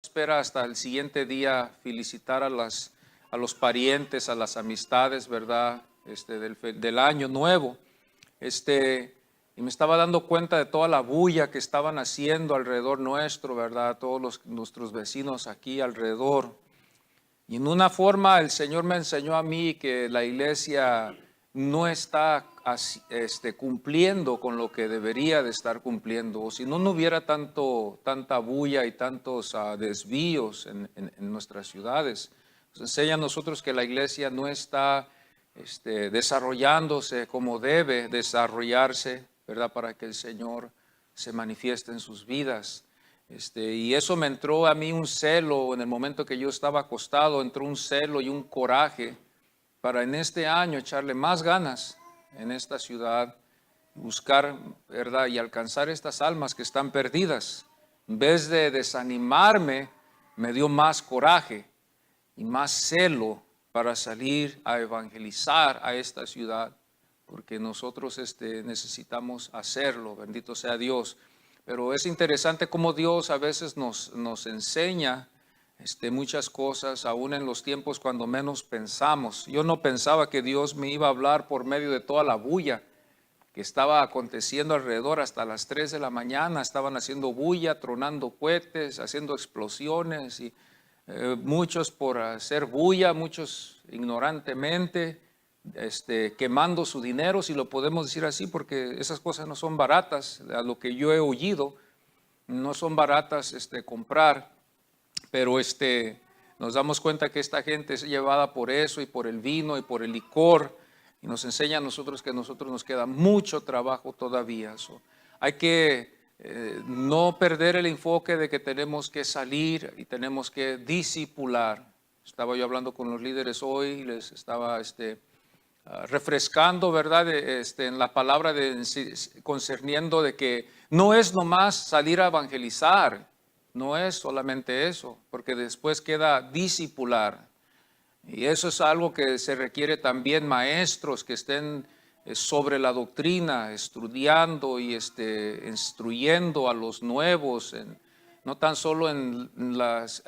espera hasta el siguiente día felicitar a los parientes, a las amistades, ¿verdad? Del año nuevo. Y me estaba dando cuenta de toda la bulla que estaban haciendo alrededor nuestro, ¿verdad? Todos nuestros vecinos aquí alrededor. Y en una forma el Señor me enseñó a mí que la iglesia no está cumpliendo con lo que debería de estar cumpliendo. O si no, no hubiera tanta bulla y tantos desvíos en nuestras ciudades. Nos enseña a nosotros que la iglesia no está desarrollándose como debe desarrollarse, ¿verdad? Para que el Señor se manifieste en sus vidas. Y eso me entró a mí un celo en el momento que yo estaba acostado, entró un celo y un coraje para en este año echarle más ganas en esta ciudad, buscar, ¿verdad? Y alcanzar estas almas que están perdidas. En vez de desanimarme, me dio más coraje y más celo para salir a evangelizar a esta ciudad, porque nosotros necesitamos hacerlo, bendito sea Dios. Pero es interesante cómo Dios a veces nos enseña muchas cosas, aún en los tiempos cuando menos pensamos. Yo no pensaba que Dios me iba a hablar por medio de toda la bulla que estaba aconteciendo alrededor hasta las 3 de la mañana. Estaban haciendo bulla, tronando cohetes, haciendo explosiones y muchos por hacer bulla, muchos ignorantemente, quemando su dinero, si lo podemos decir así, porque esas cosas no son baratas, a lo que yo he oído, no son baratas comprar, pero nos damos cuenta que esta gente es llevada por eso y por el vino y por el licor, y nos enseña a nosotros que a nosotros nos queda mucho trabajo todavía. Hay que no perder el enfoque de que tenemos que salir y tenemos que discipular. Estaba yo hablando con los líderes hoy y les estaba refrescando, ¿verdad? En la palabra concerniendo de que no es nomás salir a evangelizar, no es solamente eso, porque después queda discipular. Y eso es algo que se requiere también maestros que estén sobre la doctrina, estudiando y instruyendo a los nuevos, no tan solo en las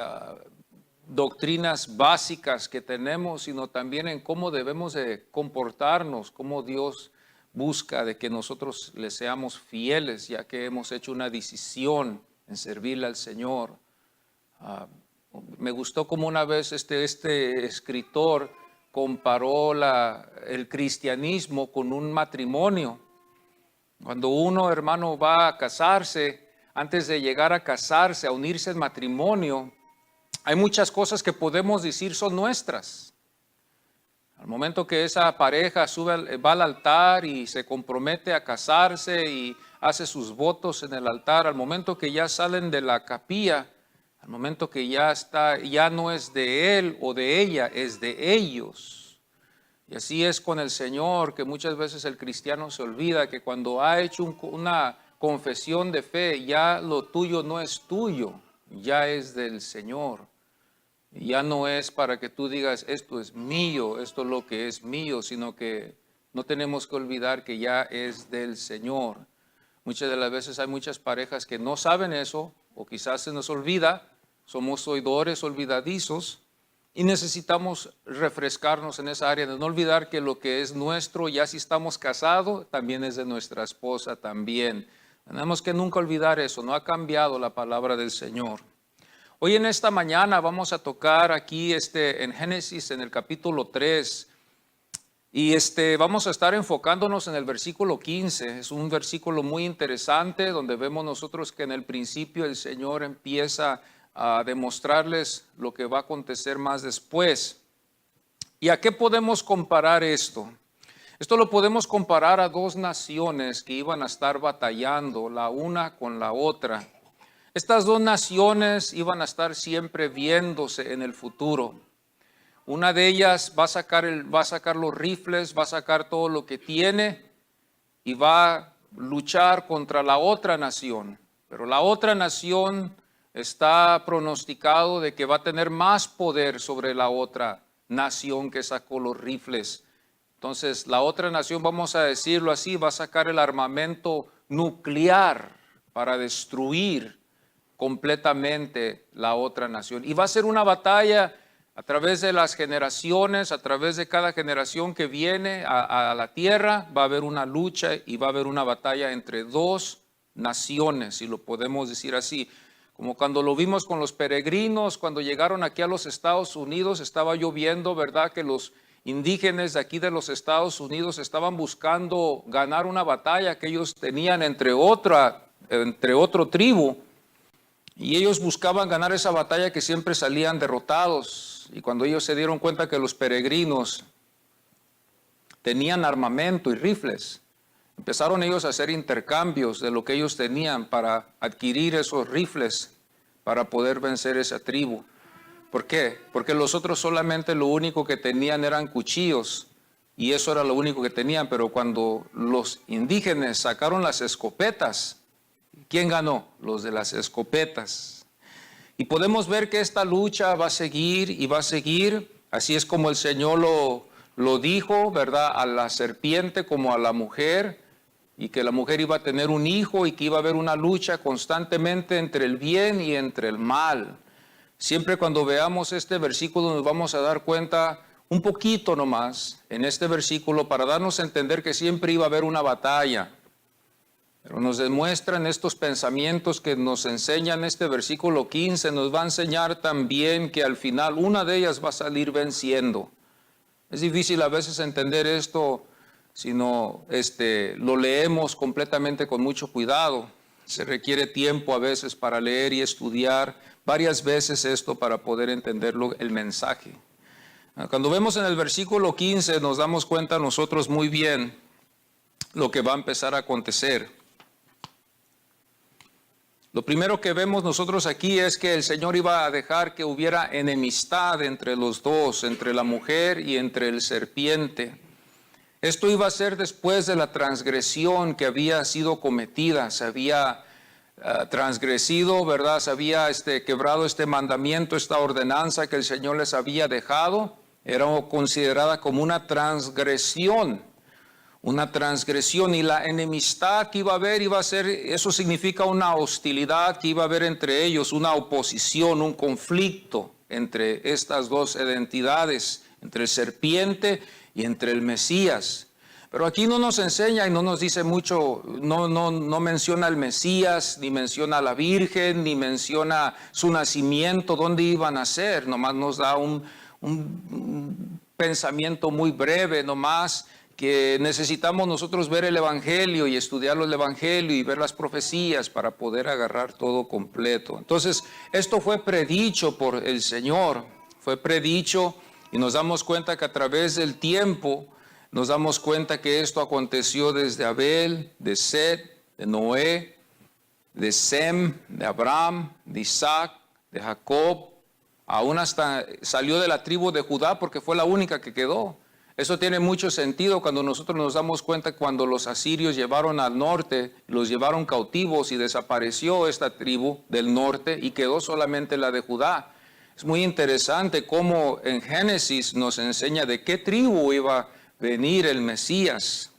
doctrinas básicas que tenemos, sino también en cómo debemos de comportarnos, cómo Dios busca de que nosotros le seamos fieles, ya que hemos hecho una decisión en servirle al Señor. Me gustó como una vez este escritor comparó el cristianismo con un matrimonio. Cuando uno, hermano, va a casarse, antes de llegar a casarse, a unirse en matrimonio, hay muchas cosas que podemos decir son nuestras. Al momento que esa pareja va al altar y se compromete a casarse y hace sus votos en el altar, al momento que ya salen de la capilla, al momento que ya no es de él o de ella, es de ellos. Y así es con el Señor, que muchas veces el cristiano se olvida que cuando ha hecho una confesión de fe, ya lo tuyo no es tuyo, ya es del Señor. Y ya no es para que tú digas, esto es mío, esto es lo que es mío, sino que no tenemos que olvidar que ya es del Señor. Muchas de las veces hay muchas parejas que no saben eso, o quizás se nos olvida, somos oidores olvidadizos, y necesitamos refrescarnos en esa área de no olvidar que lo que es nuestro, ya si estamos casados, también es de nuestra esposa también. Tenemos que nunca olvidar eso, no ha cambiado la palabra del Señor. Hoy en esta mañana vamos a tocar aquí en Génesis, en el capítulo 3, y vamos a estar enfocándonos en el versículo 15. Es un versículo muy interesante donde vemos nosotros que en el principio el Señor empieza a demostrarles lo que va a acontecer más después. ¿Y a qué podemos comparar esto? Esto lo podemos comparar a dos naciones que iban a estar batallando la una con la otra. Estas dos naciones iban a estar siempre viéndose en el futuro. Una de ellas va a sacar los rifles, va a sacar todo lo que tiene y va a luchar contra la otra nación. Pero la otra nación está pronosticado de que va a tener más poder sobre la otra nación que sacó los rifles. Entonces, la otra nación, vamos a decirlo así, va a sacar el armamento nuclear para destruir completamente la otra nación. Y va a ser una batalla a través de las generaciones, a través de cada generación que viene a la tierra, va a haber una lucha y va a haber una batalla entre dos naciones, si lo podemos decir así. Como cuando lo vimos con los peregrinos, cuando llegaron aquí a los Estados Unidos, estaba lloviendo, ¿verdad? Que los indígenas de aquí de los Estados Unidos estaban buscando ganar una batalla que ellos tenían entre otro tribu. Y ellos buscaban ganar esa batalla que siempre salían derrotados. Y cuando ellos se dieron cuenta que los peregrinos tenían armamento y rifles, empezaron ellos a hacer intercambios de lo que ellos tenían para adquirir esos rifles para poder vencer esa tribu. ¿Por qué? Porque los otros solamente lo único que tenían eran cuchillos y eso era lo único que tenían. Pero cuando los indígenas sacaron las escopetas, ¿quién ganó? Los de las escopetas. Y podemos ver que esta lucha va a seguir y va a seguir. Así es como el Señor lo dijo, ¿verdad? A la serpiente como a la mujer. Y que la mujer iba a tener un hijo y que iba a haber una lucha constantemente entre el bien y entre el mal. Siempre cuando veamos este versículo nos vamos a dar cuenta un poquito nomás en este versículo para darnos a entender que siempre iba a haber una batalla. Pero nos demuestran estos pensamientos que nos enseñan este versículo 15, nos va a enseñar también que al final una de ellas va a salir venciendo. Es difícil a veces entender esto si no lo leemos completamente con mucho cuidado. Se requiere tiempo a veces para leer y estudiar varias veces esto para poder entenderlo, el mensaje. Cuando vemos en el versículo 15 nos damos cuenta nosotros muy bien lo que va a empezar a acontecer. Lo primero que vemos nosotros aquí es que el Señor iba a dejar que hubiera enemistad entre los dos, entre la mujer y entre el serpiente. Esto iba a ser después de la transgresión que había sido cometida. Se había transgresido, ¿verdad? Se había quebrado este mandamiento, esta ordenanza que el Señor les había dejado. Era considerada como una transgresión. Una transgresión, y la enemistad que iba a haber iba a ser, eso significa una hostilidad que iba a haber entre ellos, una oposición, un conflicto entre estas dos identidades, entre el serpiente y entre el Mesías. Pero aquí no nos enseña y no nos dice mucho, no menciona al Mesías, ni menciona a la Virgen, ni menciona su nacimiento, dónde iban a ser. Nomás nos da un pensamiento muy breve, nomás que necesitamos nosotros ver el Evangelio y estudiarlo el Evangelio y ver las profecías para poder agarrar todo completo. Entonces, esto fue predicho por el Señor, fue predicho, y nos damos cuenta que a través del tiempo nos damos cuenta que esto aconteció desde Abel, de Set, de Noé, de Sem, de Abraham, de Isaac, de Jacob, aún hasta salió de la tribu de Judá porque fue la única que quedó. Eso tiene mucho sentido cuando nosotros nos damos cuenta cuando los asirios llevaron al norte, los llevaron cautivos y desapareció esta tribu del norte y quedó solamente la de Judá. Es muy interesante cómo en Génesis nos enseña de qué tribu iba a venir el Mesías.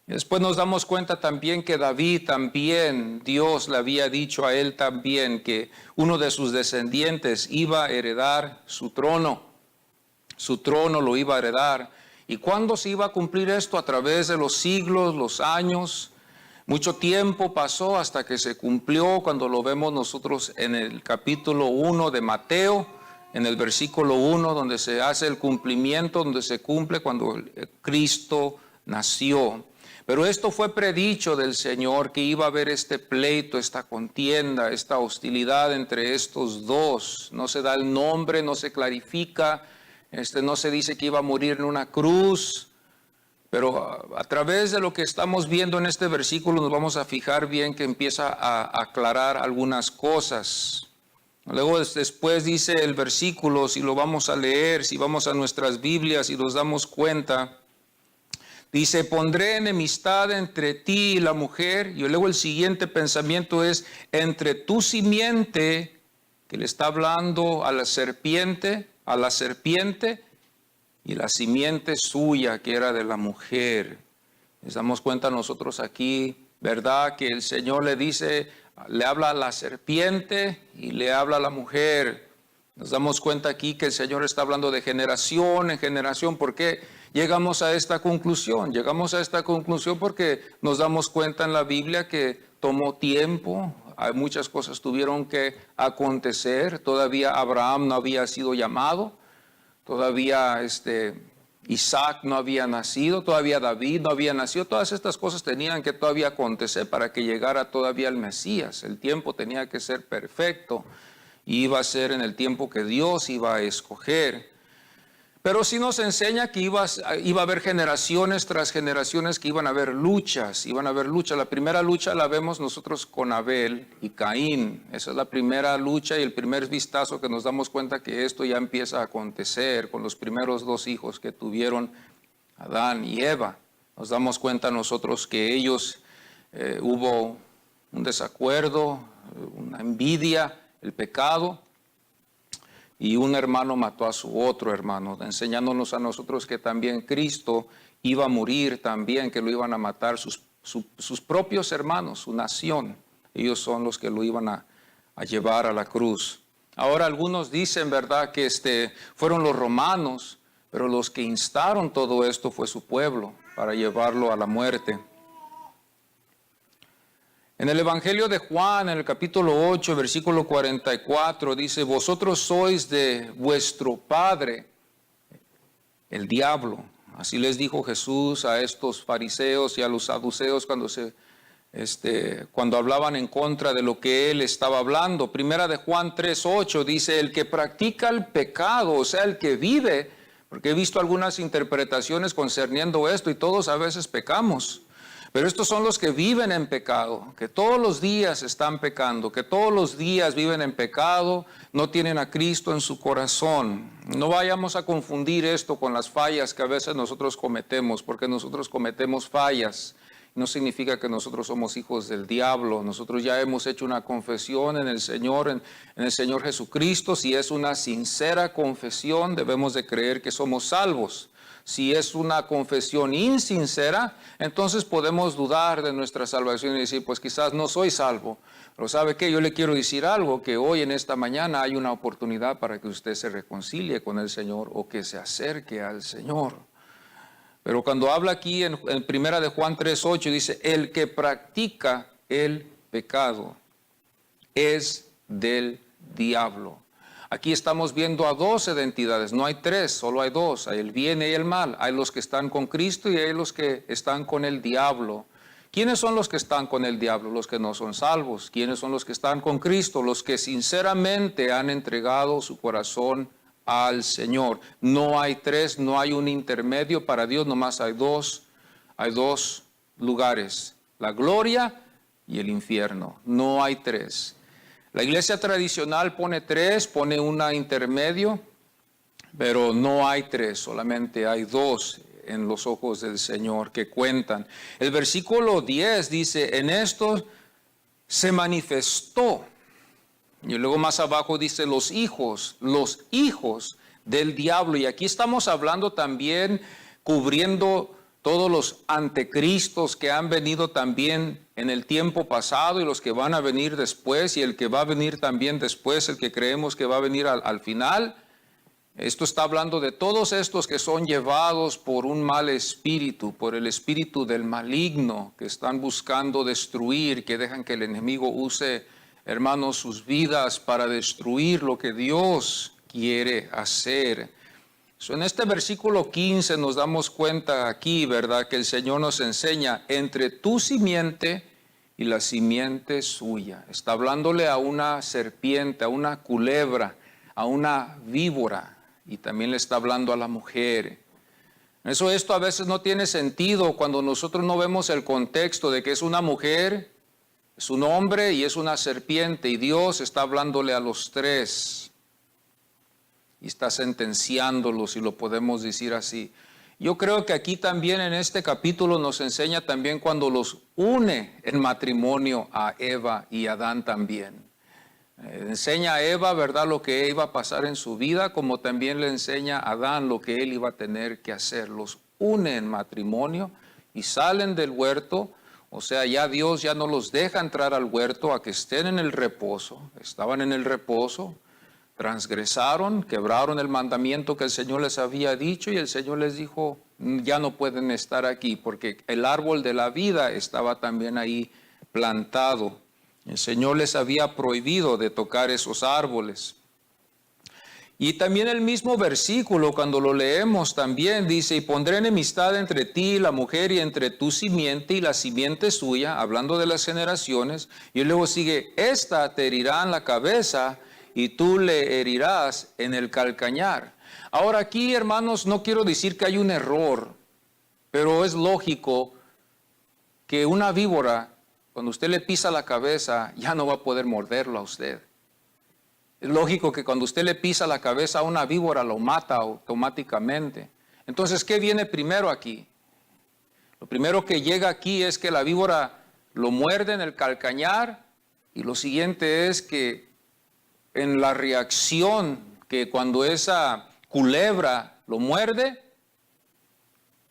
Después nos damos cuenta también que David también, Dios le había dicho a él también que uno de sus descendientes iba a heredar su trono. Su trono lo iba a heredar. ¿Y cuándo se iba a cumplir esto? A través de los siglos, los años. Mucho tiempo pasó hasta que se cumplió, cuando lo vemos nosotros en el capítulo 1 de Mateo, en el versículo 1, donde se hace el cumplimiento, donde se cumple cuando Cristo nació. Pero esto fue predicho del Señor, que iba a haber este pleito, esta contienda, esta hostilidad entre estos dos. No se da el nombre, no se clarifica. No se dice que iba a morir en una cruz, pero a través de lo que estamos viendo en este versículo nos vamos a fijar bien que empieza a aclarar algunas cosas. Luego después dice el versículo, si lo vamos a leer, si vamos a nuestras Biblias y nos damos cuenta, dice, pondré enemistad entre ti y la mujer. Y luego el siguiente pensamiento es, entre tu simiente, que le está hablando a la serpiente, y la simiente suya, que era de la mujer. Nos damos cuenta nosotros aquí, ¿verdad? Que el Señor le dice le habla a la serpiente y le habla a la mujer. Nos damos cuenta aquí que el Señor está hablando de generación en generación. ¿Por qué llegamos a esta conclusión? Llegamos a esta conclusión porque nos damos cuenta en la Biblia que tomó tiempo. Hay muchas cosas tuvieron que acontecer. Todavía Abraham no había sido llamado. Todavía Isaac no había nacido. Todavía David no había nacido. Todas estas cosas tenían que todavía acontecer para que llegara todavía el Mesías. El tiempo tenía que ser perfecto. Y iba a ser en el tiempo que Dios iba a escoger. Pero sí nos enseña que iba a haber generaciones tras generaciones, que iban a haber luchas. La primera lucha la vemos nosotros con Abel y Caín. Esa es la primera lucha y el primer vistazo que nos damos cuenta que esto ya empieza a acontecer con los primeros dos hijos que tuvieron Adán y Eva. Nos damos cuenta nosotros que ellos hubo un desacuerdo, una envidia, el pecado, y un hermano mató a su otro hermano, enseñándonos a nosotros que también Cristo iba a morir también, que lo iban a matar sus propios hermanos, su nación. Ellos son los que lo iban a llevar a la cruz. Ahora algunos dicen, ¿verdad?, que fueron los romanos, pero los que instaron todo esto fue su pueblo para llevarlo a la muerte. En el Evangelio de Juan, en el capítulo 8, versículo 44, dice: vosotros sois de vuestro padre, el diablo. Así les dijo Jesús a estos fariseos y a los saduceos cuando hablaban en contra de lo que él estaba hablando. Primera de Juan 3:8 dice: el que practica el pecado, o sea, el que vive, porque he visto algunas interpretaciones concerniendo esto y todos a veces pecamos. Pero estos son los que viven en pecado, que todos los días están pecando, que todos los días viven en pecado, no tienen a Cristo en su corazón. No vayamos a confundir esto con las fallas que a veces nosotros cometemos, porque nosotros cometemos fallas. No significa que nosotros somos hijos del diablo. Nosotros ya hemos hecho una confesión en el Señor, en el Señor Jesucristo. Si es una sincera confesión, debemos de creer que somos salvos. Si es una confesión insincera, entonces podemos dudar de nuestra salvación y decir, pues quizás no soy salvo. Pero ¿sabe qué? Yo le quiero decir algo, que hoy en esta mañana hay una oportunidad para que usted se reconcilie con el Señor o que se acerque al Señor. Pero cuando habla aquí en Primera de Juan 3:8 dice: el que practica el pecado es del diablo. Aquí estamos viendo a dos identidades, no hay tres, solo hay dos, hay el bien y el mal. Hay los que están con Cristo y hay los que están con el diablo. ¿Quiénes son los que están con el diablo? Los que no son salvos. ¿Quiénes son los que están con Cristo? Los que sinceramente han entregado su corazón al Señor. No hay tres, no hay un intermedio para Dios, nomás hay dos lugares, la gloria y el infierno. No hay tres. La iglesia tradicional pone tres, pone una intermedio, pero no hay tres, solamente hay dos en los ojos del Señor que cuentan. El versículo 10 dice: en esto se manifestó. Y luego más abajo dice los hijos del diablo. Y aquí estamos hablando también, cubriendo todos los anticristos que han venido también en el tiempo pasado y los que van a venir después, y el que va a venir también después, el que creemos que va a venir al final. Esto está hablando de todos estos que son llevados por un mal espíritu, por el espíritu del maligno, que están buscando destruir, que dejan que el enemigo use, hermanos, sus vidas para destruir lo que Dios quiere hacer. En este versículo 15 nos damos cuenta aquí, ¿verdad?, que el Señor nos enseña: entre tu simiente y la simiente suya. Está hablándole a una serpiente, a una culebra, a una víbora, y también le está hablando a la mujer. Esto a veces no tiene sentido cuando nosotros no vemos el contexto de que es una mujer, es un hombre y es una serpiente, y Dios está hablándole a los tres. Y está sentenciándolos, si lo podemos decir así. Yo creo que aquí también en este capítulo nos enseña también cuando los une en matrimonio a Eva y Adán también. Enseña a Eva, ¿verdad?, lo que iba a pasar en su vida, como también le enseña a Adán lo que él iba a tener que hacer. Los une en matrimonio y salen del huerto, O sea, ya Dios ya no los deja entrar al huerto a que estén en el reposo. Estaban en el reposo, transgresaron, quebraron el mandamiento que el Señor les había dicho y el Señor les dijo, ya no pueden estar aquí porque el árbol de la vida estaba también ahí plantado. El Señor les había prohibido de tocar esos árboles. Y también el mismo versículo, cuando lo leemos también dice, y pondré enemistad entre ti y la mujer y entre tu simiente y la simiente suya, hablando de las generaciones, y luego sigue, esta te herirá en la cabeza y tú le herirás en el calcañar. Ahora aquí, hermanos, no quiero decir que hay un error, pero es lógico que una víbora, cuando usted le pisa la cabeza, ya no va a poder morderlo a usted. Es lógico que cuando usted le pisa la cabeza a una víbora, lo mata automáticamente. Entonces, ¿qué viene primero aquí? Lo primero que llega aquí es que la víbora lo muerde en el calcañar, y lo siguiente es que en la reacción que cuando esa culebra lo muerde,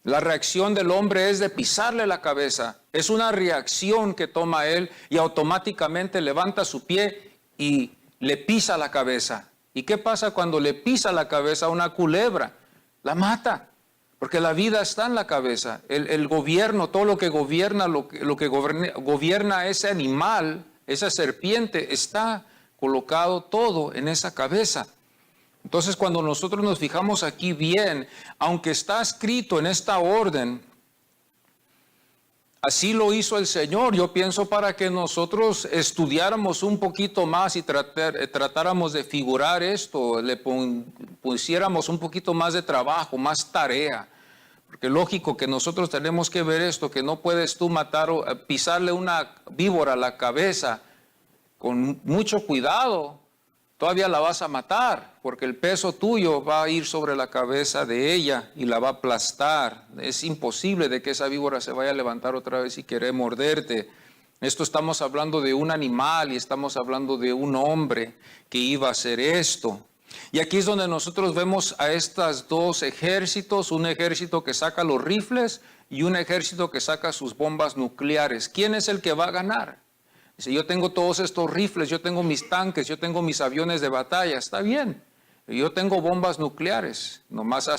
la reacción del hombre es de pisarle la cabeza. Es una reacción que toma él y automáticamente levanta su pie y le pisa la cabeza. ¿Y qué pasa cuando le pisa la cabeza a una culebra? La mata, porque la vida está en la cabeza. El gobierno, todo lo que gobierna, gobierna ese animal, esa serpiente, está colocado todo en esa cabeza. Entonces, cuando nosotros nos fijamos aquí bien, aunque está escrito en esta orden, así lo hizo el Señor, yo pienso para que nosotros estudiáramos un poquito más y tratáramos de figurar esto, le pusiéramos un poquito más de trabajo, más tarea. Porque lógico que nosotros tenemos que ver esto, que no puedes tú matar o pisarle una víbora a la cabeza con mucho cuidado. Todavía la vas a matar, porque el peso tuyo va a ir sobre la cabeza de ella y la va a aplastar. Es imposible de que esa víbora se vaya a levantar otra vez y quiera morderte. Esto estamos hablando de un animal y estamos hablando de un hombre que iba a hacer esto. Y aquí es donde nosotros vemos a estos dos ejércitos, un ejército que saca los rifles y un ejército que saca sus bombas nucleares. ¿Quién es el que va a ganar? Dice, yo tengo todos estos rifles, yo tengo mis tanques, yo tengo mis aviones de batalla, está bien. Yo tengo bombas nucleares, nomás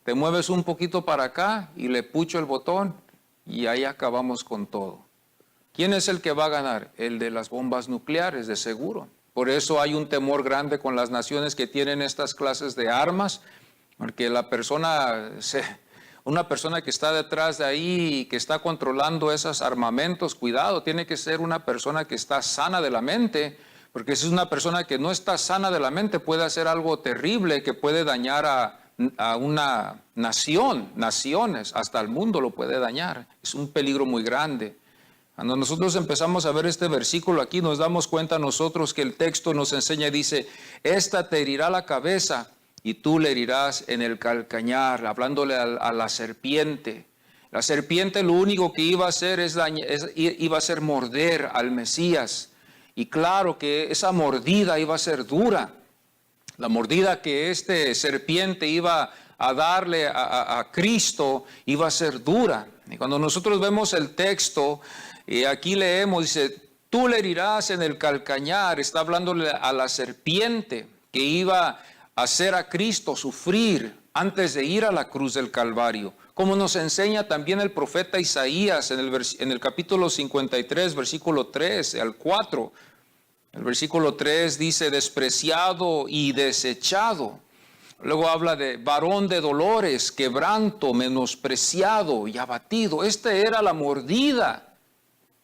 te mueves un poquito para acá y le pucho el botón y ahí acabamos con todo. ¿Quién es el que va a ganar? El de las bombas nucleares, de seguro. Por eso hay un temor grande con las naciones que tienen estas clases de armas, porque una persona que está detrás de ahí y que está controlando esos armamentos, cuidado, tiene que ser una persona que está sana de la mente, porque si es una persona que no está sana de la mente puede hacer algo terrible que puede dañar a una nación, naciones, hasta el mundo lo puede dañar. Es un peligro muy grande. Cuando nosotros empezamos a ver este versículo aquí, nos damos cuenta nosotros que el texto nos enseña, dice, esta te herirá la cabeza y tú le herirás en el calcañar, hablándole a la serpiente. La serpiente lo único que iba a hacer iba a ser morder al Mesías. Y claro que esa mordida iba a ser dura. La mordida que serpiente iba a darle a Cristo iba a ser dura. Y cuando nosotros vemos el texto, aquí leemos, dice, tú le herirás en el calcañar, está hablándole a la serpiente que iba a hacer a Cristo sufrir antes de ir a la cruz del Calvario. Como nos enseña también el profeta Isaías en el capítulo 53, versículo 3 al 4. El versículo 3 dice, despreciado y desechado. Luego habla de varón de dolores, quebranto, menospreciado y abatido. Esta era la mordida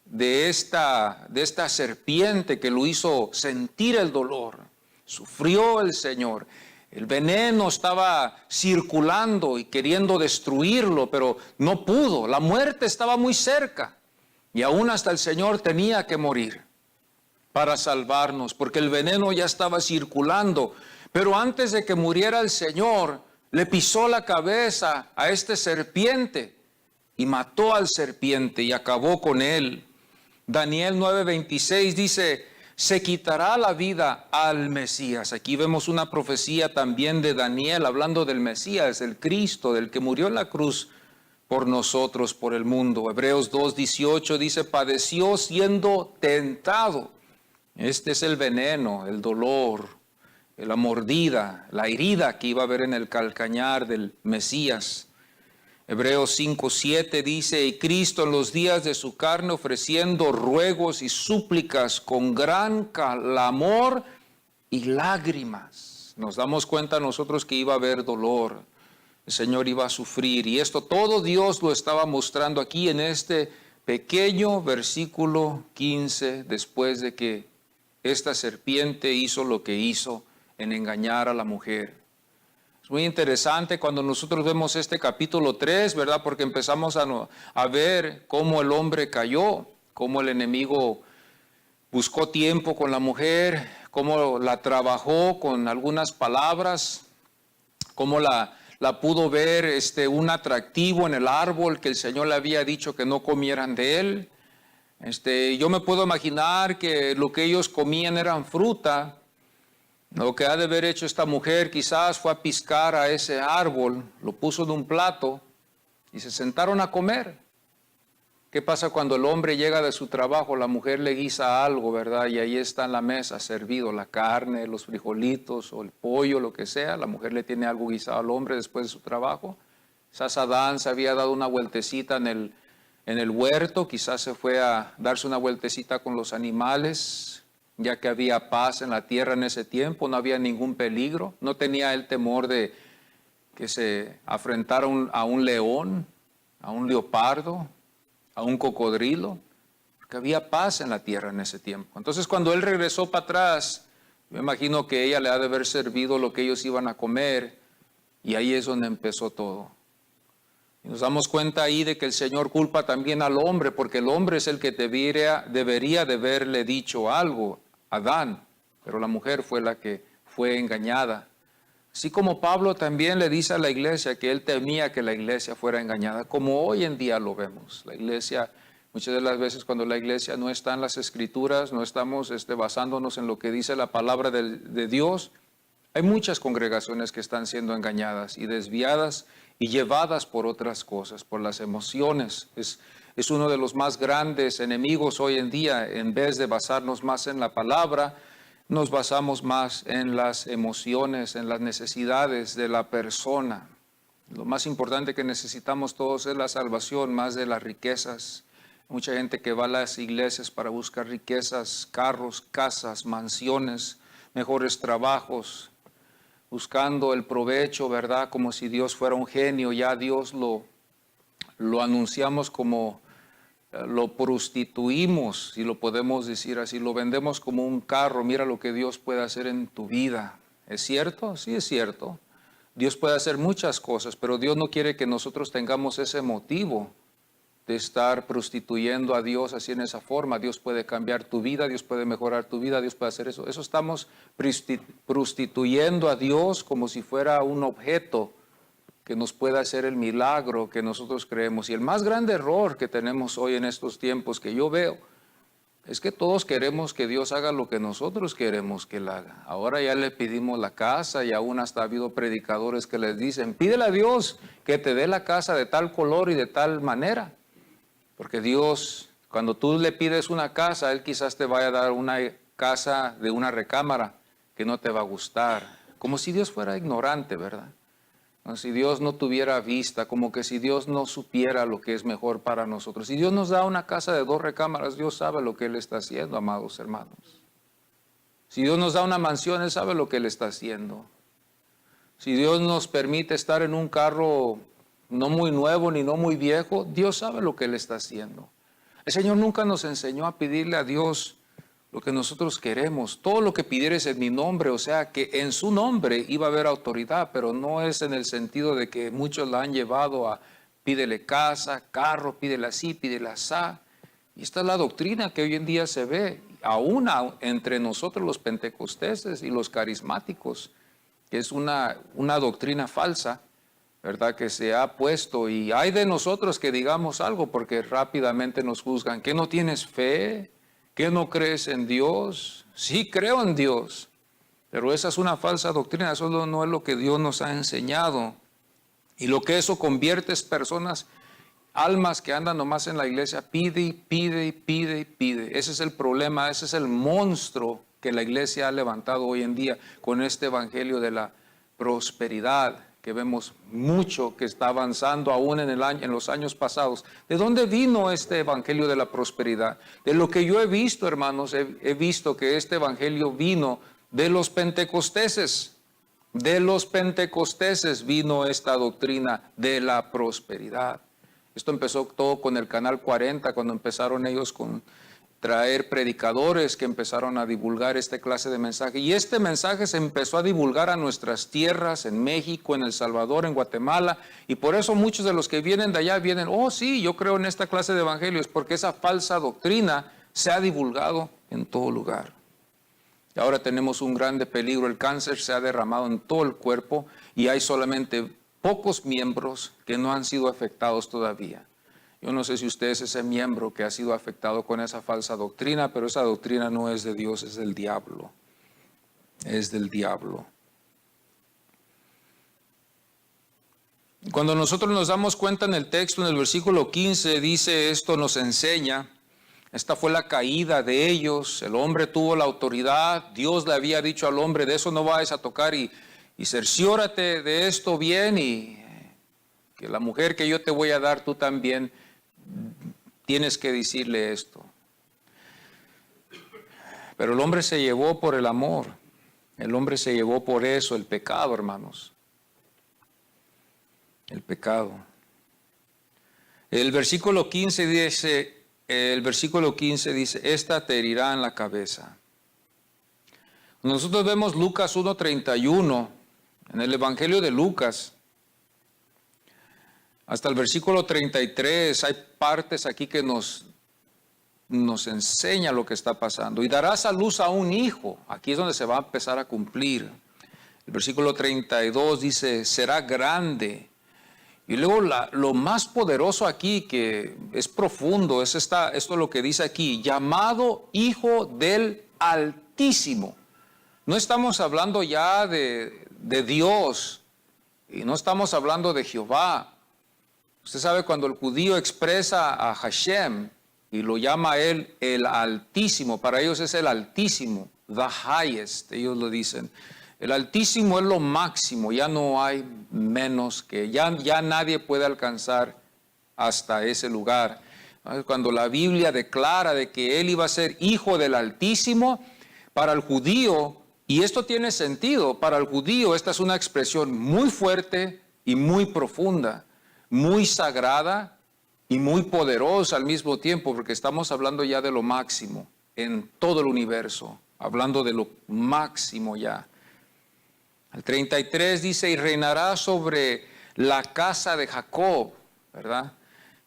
de esta serpiente que lo hizo sentir el dolor. Sufrió el Señor. El veneno estaba circulando y queriendo destruirlo, pero no pudo. La muerte estaba muy cerca. Y aún hasta el Señor tenía que morir para salvarnos, porque el veneno ya estaba circulando. Pero antes de que muriera el Señor, le pisó la cabeza a este serpiente y mató al serpiente y acabó con él. Daniel 9:26 dice, se quitará la vida al Mesías. Aquí vemos una profecía también de Daniel hablando del Mesías, del Cristo, del que murió en la cruz por nosotros, por el mundo. Hebreos 2:18 dice, padeció siendo tentado. Este es el veneno, el dolor, la mordida, la herida que iba a haber en el calcañar del Mesías. Hebreos 5:7 dice, y Cristo en los días de su carne ofreciendo ruegos y súplicas con gran clamor y lágrimas. Nos damos cuenta nosotros que iba a haber dolor, el Señor iba a sufrir, y esto todo Dios lo estaba mostrando aquí en este pequeño versículo 15, después de que esta serpiente hizo lo que hizo en engañar a la mujer. Es muy interesante cuando nosotros vemos este capítulo 3, ¿verdad? Porque empezamos a ver cómo el hombre cayó, cómo el enemigo buscó tiempo con la mujer, cómo la trabajó con algunas palabras, cómo la pudo ver un atractivo en el árbol que el Señor le había dicho que no comieran de él. Yo me puedo imaginar que lo que ellos comían eran fruta. Lo que ha de haber hecho esta mujer quizás fue a piscar a ese árbol, lo puso en un plato y se sentaron a comer. ¿Qué pasa cuando el hombre llega de su trabajo? La mujer le guisa algo, ¿verdad? Y ahí está en la mesa servido la carne, los frijolitos o el pollo, lo que sea. La mujer le tiene algo guisado al hombre después de su trabajo. Quizás Adán se había dado una vueltecita en el huerto, quizás se fue a darse una vueltecita con los animales, ya que había paz en la tierra en ese tiempo, no había ningún peligro. No tenía el temor de que se afrentara a un león, a un leopardo, a un cocodrilo, porque había paz en la tierra en ese tiempo. Entonces cuando él regresó para atrás, me imagino que ella le ha de haber servido lo que ellos iban a comer, y ahí es donde empezó todo. Y nos damos cuenta ahí de que el Señor culpa también al hombre, porque el hombre es el que debería de haberle dicho algo a Adán, pero la mujer fue la que fue engañada. Así como Pablo también le dice a la iglesia que él temía que la iglesia fuera engañada, como hoy en día lo vemos. La iglesia, muchas de las veces cuando la iglesia no está en las escrituras, no estamos basándonos en lo que dice la palabra de Dios, hay muchas congregaciones que están siendo engañadas y desviadas y llevadas por otras cosas, por las emociones. Es uno de los más grandes enemigos hoy en día. En vez de basarnos más en la palabra, nos basamos más en las emociones, en las necesidades de la persona. Lo más importante que necesitamos todos es la salvación, más de las riquezas. Mucha gente que va a las iglesias para buscar riquezas, carros, casas, mansiones, mejores trabajos, buscando el provecho, ¿verdad? Como si Dios fuera un genio. Ya Dios lo anunciamos como, lo prostituimos, si lo podemos decir así, lo vendemos como un carro. Mira lo que Dios puede hacer en tu vida. ¿Es cierto? Sí, es cierto. Dios puede hacer muchas cosas, pero Dios no quiere que nosotros tengamos ese motivo de estar prostituyendo a Dios así en esa forma. Dios puede cambiar tu vida, Dios puede mejorar tu vida, Dios puede hacer eso. Eso estamos prostituyendo a Dios como si fuera un objeto que nos pueda hacer el milagro que nosotros creemos. Y el más grande error que tenemos hoy en estos tiempos que yo veo es que todos queremos que Dios haga lo que nosotros queremos que Él haga. Ahora ya le pedimos la casa y aún hasta ha habido predicadores que les dicen, pídele a Dios que te dé la casa de tal color y de tal manera. Porque Dios, cuando tú le pides una casa, Él quizás te vaya a dar una casa de una recámara que no te va a gustar. Como si Dios fuera ignorante, ¿verdad? Como si Dios no tuviera vista, como que si Dios no supiera lo que es mejor para nosotros. Si Dios nos da una casa de 2 recámaras, Dios sabe lo que Él está haciendo, amados hermanos. Si Dios nos da una mansión, Él sabe lo que Él está haciendo. Si Dios nos permite estar en un carro no muy nuevo ni no muy viejo, Dios sabe lo que Él está haciendo. El Señor nunca nos enseñó a pedirle a Dios lo que nosotros queremos. Todo lo que pidieres en mi nombre, o sea que en su nombre iba a haber autoridad, pero no es en el sentido de que muchos la han llevado a pídele casa, carro, pídele así, pídele asá. Y esta es la doctrina que hoy en día se ve, aún entre nosotros los pentecosteses y los carismáticos, que es una doctrina falsa, ¿verdad? Que se ha puesto, y hay de nosotros que digamos algo porque rápidamente nos juzgan. ¿Qué no tienes fe? ¿Qué no crees en Dios? Sí, creo en Dios, pero esa es una falsa doctrina, eso no es lo que Dios nos ha enseñado. Y lo que eso convierte es personas almas que andan nomás en la iglesia, pide y pide y pide y pide. Ese es el problema, ese es el monstruo que la iglesia ha levantado hoy en día con este evangelio de la prosperidad, que vemos mucho que está avanzando aún en los años pasados. ¿De dónde vino este evangelio de la prosperidad? De lo que yo he visto, hermanos, he visto que este evangelio vino de los pentecosteses. De los pentecosteses vino esta doctrina de la prosperidad. Esto empezó todo con el Canal 40, cuando empezaron ellos con traer predicadores que empezaron a divulgar esta clase de mensaje. Y este mensaje se empezó a divulgar a nuestras tierras, en México, en El Salvador, en Guatemala. Y por eso muchos de los que vienen de allá vienen, oh sí, yo creo en esta clase de evangelios, porque esa falsa doctrina se ha divulgado en todo lugar. Y ahora tenemos un grande peligro, el cáncer se ha derramado en todo el cuerpo y hay solamente pocos miembros que no han sido afectados todavía. Yo no sé si usted es ese miembro que ha sido afectado con esa falsa doctrina, pero esa doctrina no es de Dios, es del diablo. Es del diablo. Cuando nosotros nos damos cuenta en el texto, en el versículo 15, dice esto nos enseña, esta fue la caída de ellos, el hombre tuvo la autoridad, Dios le había dicho al hombre, de eso no vayas a tocar y cerciórate de esto bien y que la mujer que yo te voy a dar tú también tienes que decirle esto. Pero el hombre se llevó por el amor, el hombre se llevó por eso, el pecado, hermanos. El pecado. El versículo 15 dice, esta te herirá en la cabeza. Nosotros vemos Lucas 1:31, en el Evangelio de Lucas, hasta el versículo 33, hay partes aquí que nos enseña lo que está pasando. Y darás a luz a un hijo. Aquí es donde se va a empezar a cumplir. El versículo 32 dice, será grande. Y luego lo más poderoso aquí, que es profundo, es esto es lo que dice aquí, llamado Hijo del Altísimo. No estamos hablando ya de Dios, y no estamos hablando de Jehová. Usted sabe cuando el judío expresa a Hashem y lo llama a él el Altísimo, para ellos es el Altísimo, the highest, ellos lo dicen. El Altísimo es lo máximo, ya no hay menos que, ya nadie puede alcanzar hasta ese lugar. Cuando la Biblia declara de que él iba a ser hijo del Altísimo, para el judío, y esto tiene sentido, para el judío esta es una expresión muy fuerte y muy profunda, muy sagrada y muy poderosa al mismo tiempo, porque estamos hablando ya de lo máximo en todo el universo, hablando de lo máximo ya. El 33 dice, y reinará sobre la casa de Jacob, ¿verdad?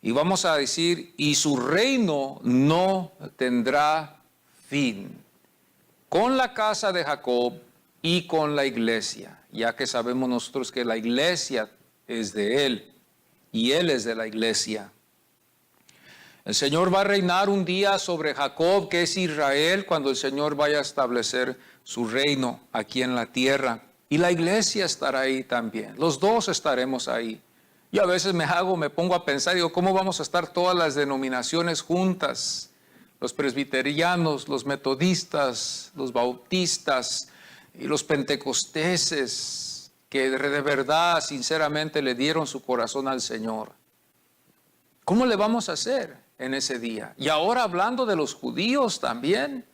Y vamos a decir, y su reino no tendrá fin. Con la casa de Jacob y con la iglesia, ya que sabemos nosotros que la iglesia es de él y él es de la iglesia. El Señor va a reinar un día sobre Jacob, que es Israel, cuando el Señor vaya a establecer su reino aquí en la tierra. Y la iglesia estará ahí también. Los dos estaremos ahí. Yo a veces me pongo a pensar, digo, ¿cómo vamos a estar todas las denominaciones juntas? Los presbiterianos, los metodistas, los bautistas y los pentecosteses, que de verdad, sinceramente, le dieron su corazón al Señor. ¿Cómo le vamos a hacer en ese día? Y ahora hablando de los judíos también,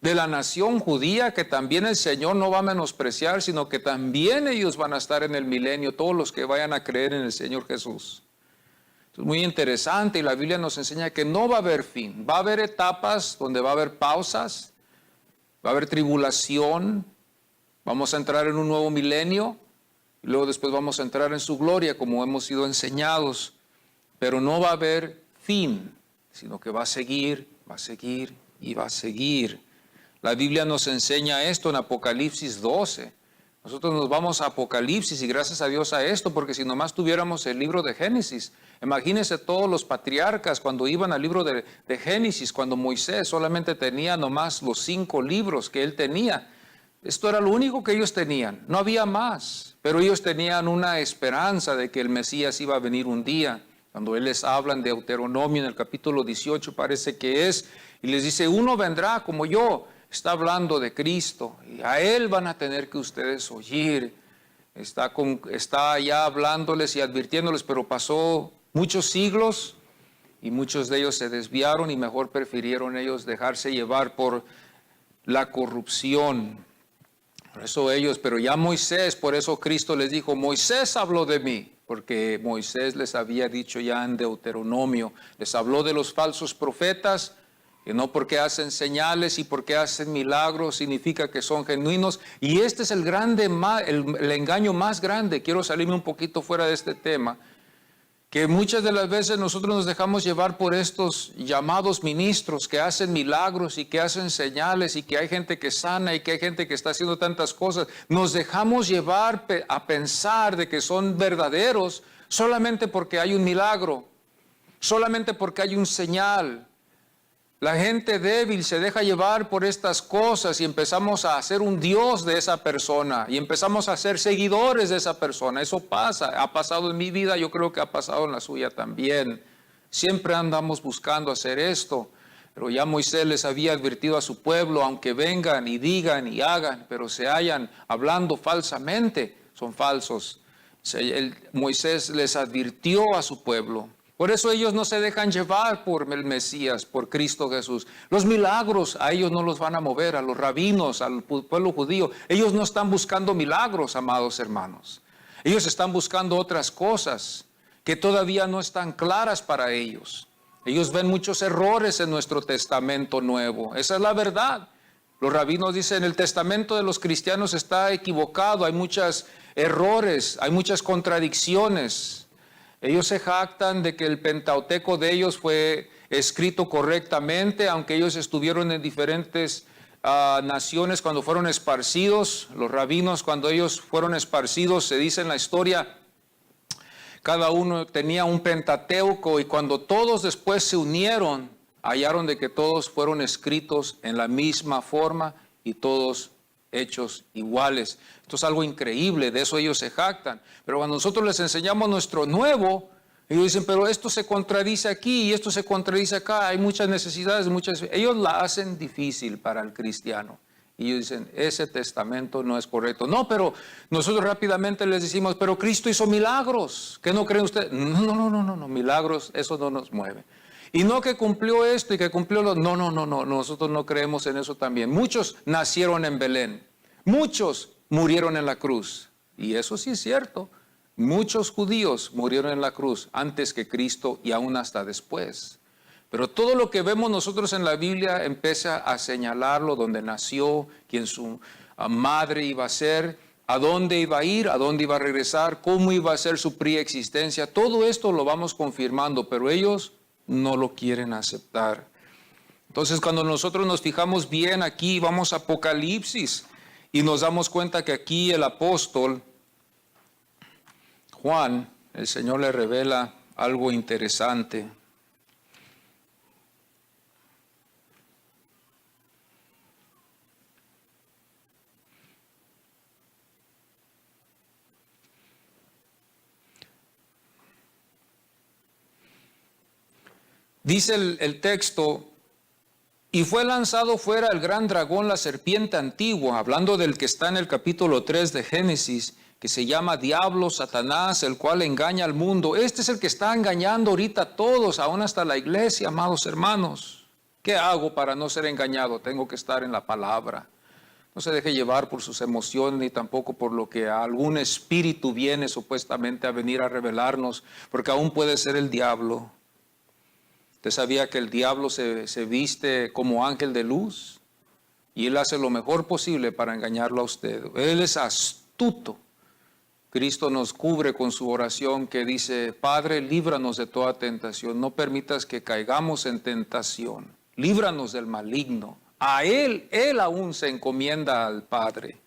de la nación judía, que también el Señor no va a menospreciar, sino que también ellos van a estar en el milenio, todos los que vayan a creer en el Señor Jesús. Esto es muy interesante y la Biblia nos enseña que no va a haber fin. Va a haber etapas donde va a haber pausas, va a haber tribulación, vamos a entrar en un nuevo milenio y luego después vamos a entrar en su gloria como hemos sido enseñados, pero no va a haber fin, sino que va a seguir y va a seguir. La Biblia nos enseña esto en Apocalipsis 12. Nosotros nos vamos a Apocalipsis y gracias a Dios a esto, porque si nomás tuviéramos el libro de Génesis, imagínense todos los patriarcas cuando iban al libro de Génesis, cuando Moisés solamente tenía nomás los 5 libros que él tenía. Esto era lo único que ellos tenían, no había más, pero ellos tenían una esperanza de que el Mesías iba a venir un día. Cuando Él les habla en Deuteronomio, en el capítulo 18 parece que es, y les dice, uno vendrá como yo. Está hablando de Cristo, y a Él van a tener que ustedes oír. Está ya hablándoles y advirtiéndoles, pero pasó muchos siglos y muchos de ellos se desviaron y mejor prefirieron ellos dejarse llevar por la corrupción. Por eso ellos, pero ya Moisés, por eso Cristo les dijo, Moisés habló de mí, porque Moisés les había dicho ya en Deuteronomio, les habló de los falsos profetas, que no porque hacen señales y porque hacen milagros significa que son genuinos. Y este es el engaño más grande. Quiero salirme un poquito fuera de este tema, que muchas de las veces nosotros nos dejamos llevar por estos llamados ministros que hacen milagros y que hacen señales y que hay gente que sana y que hay gente que está haciendo tantas cosas. Nos dejamos llevar a pensar de que son verdaderos solamente porque hay un milagro, solamente porque hay un señal. La gente débil se deja llevar por estas cosas y empezamos a hacer un Dios de esa persona y empezamos a ser seguidores de esa persona. Eso pasa, ha pasado en mi vida, yo creo que ha pasado en la suya también. Siempre andamos buscando hacer esto, pero ya Moisés les había advertido a su pueblo, aunque vengan y digan y hagan, pero se hallan hablando falsamente, son falsos. Moisés les advirtió a su pueblo. Por eso ellos no se dejan llevar por el Mesías, por Cristo Jesús. Los milagros a ellos no los van a mover, a los rabinos, al pueblo judío. Ellos no están buscando milagros, amados hermanos. Ellos están buscando otras cosas que todavía no están claras para ellos. Ellos ven muchos errores en nuestro Testamento Nuevo. Esa es la verdad. Los rabinos dicen, el testamento de los cristianos está equivocado, hay muchos errores, hay muchas contradicciones. Ellos se jactan de que el Pentateuco de ellos fue escrito correctamente, aunque ellos estuvieron en diferentes naciones cuando fueron esparcidos. Los rabinos, cuando ellos fueron esparcidos, se dice en la historia, cada uno tenía un Pentateuco y cuando todos después se unieron, hallaron de que todos fueron escritos en la misma forma y todos hechos iguales. Esto es algo increíble, de eso ellos se jactan. Pero cuando nosotros les enseñamos nuestro nuevo, ellos dicen, pero esto se contradice aquí y esto se contradice acá, hay muchas necesidades, ellos la hacen difícil para el cristiano. Y ellos dicen, ese testamento no es correcto. No, pero nosotros rápidamente les decimos, pero Cristo hizo milagros. ¿Qué no creen ustedes? No, milagros, eso no nos mueve. Y no que cumplió esto y que cumplió lo... No, nosotros no creemos en eso también. Muchos nacieron en Belén, muchos murieron en la cruz. Y eso sí es cierto. Muchos judíos murieron en la cruz antes que Cristo y aún hasta después. Pero todo lo que vemos nosotros en la Biblia empieza a señalarlo, donde nació, quién su madre iba a ser, a dónde iba a ir, a dónde iba a regresar, cómo iba a ser su preexistencia. Todo esto lo vamos confirmando, pero ellos no lo quieren aceptar. Entonces, cuando nosotros nos fijamos bien aquí, vamos a Apocalipsis y nos damos cuenta que aquí el apóstol Juan, el Señor le revela algo interesante. Dice el texto, y fue lanzado fuera el gran dragón, la serpiente antigua, hablando del que está en el capítulo 3 de Génesis, que se llama Diablo, Satanás, el cual engaña al mundo. Este es el que está engañando ahorita a todos, aún hasta la iglesia, amados hermanos. ¿Qué hago para no ser engañado? Tengo que estar en la palabra. No se deje llevar por sus emociones ni tampoco por lo que algún espíritu viene supuestamente a venir a revelarnos, porque aún puede ser el diablo. ¿Usted sabía que el diablo se viste como ángel de luz? Y él hace lo mejor posible para engañarlo a usted. Él es astuto. Cristo nos cubre con su oración que dice, Padre, líbranos de toda tentación. No permitas que caigamos en tentación. Líbranos del maligno. A él aún se encomienda al Padre.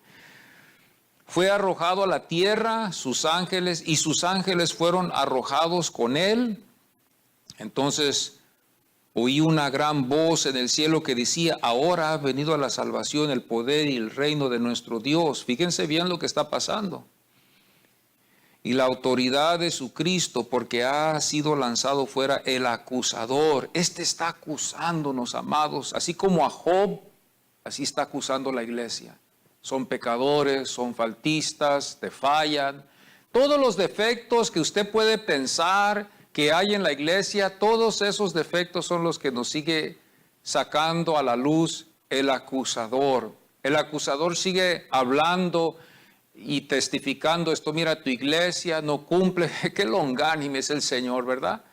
Fue arrojado a la tierra, sus ángeles, y sus ángeles fueron arrojados con él. Entonces oí una gran voz en el cielo que decía, ahora ha venido a la salvación, el poder y el reino de nuestro Dios. Fíjense bien lo que está pasando. y la autoridad de su Cristo, porque ha sido lanzado fuera el acusador. Este está acusándonos, amados, así como a Job, así está acusando la iglesia. Son pecadores, son faltistas, te fallan. Todos los defectos que usted puede pensar que hay en la iglesia, todos esos defectos son los que nos sigue sacando a la luz el acusador. El acusador sigue hablando y testificando esto. Mira, tu iglesia no cumple. Qué longánime es el Señor, ¿verdad?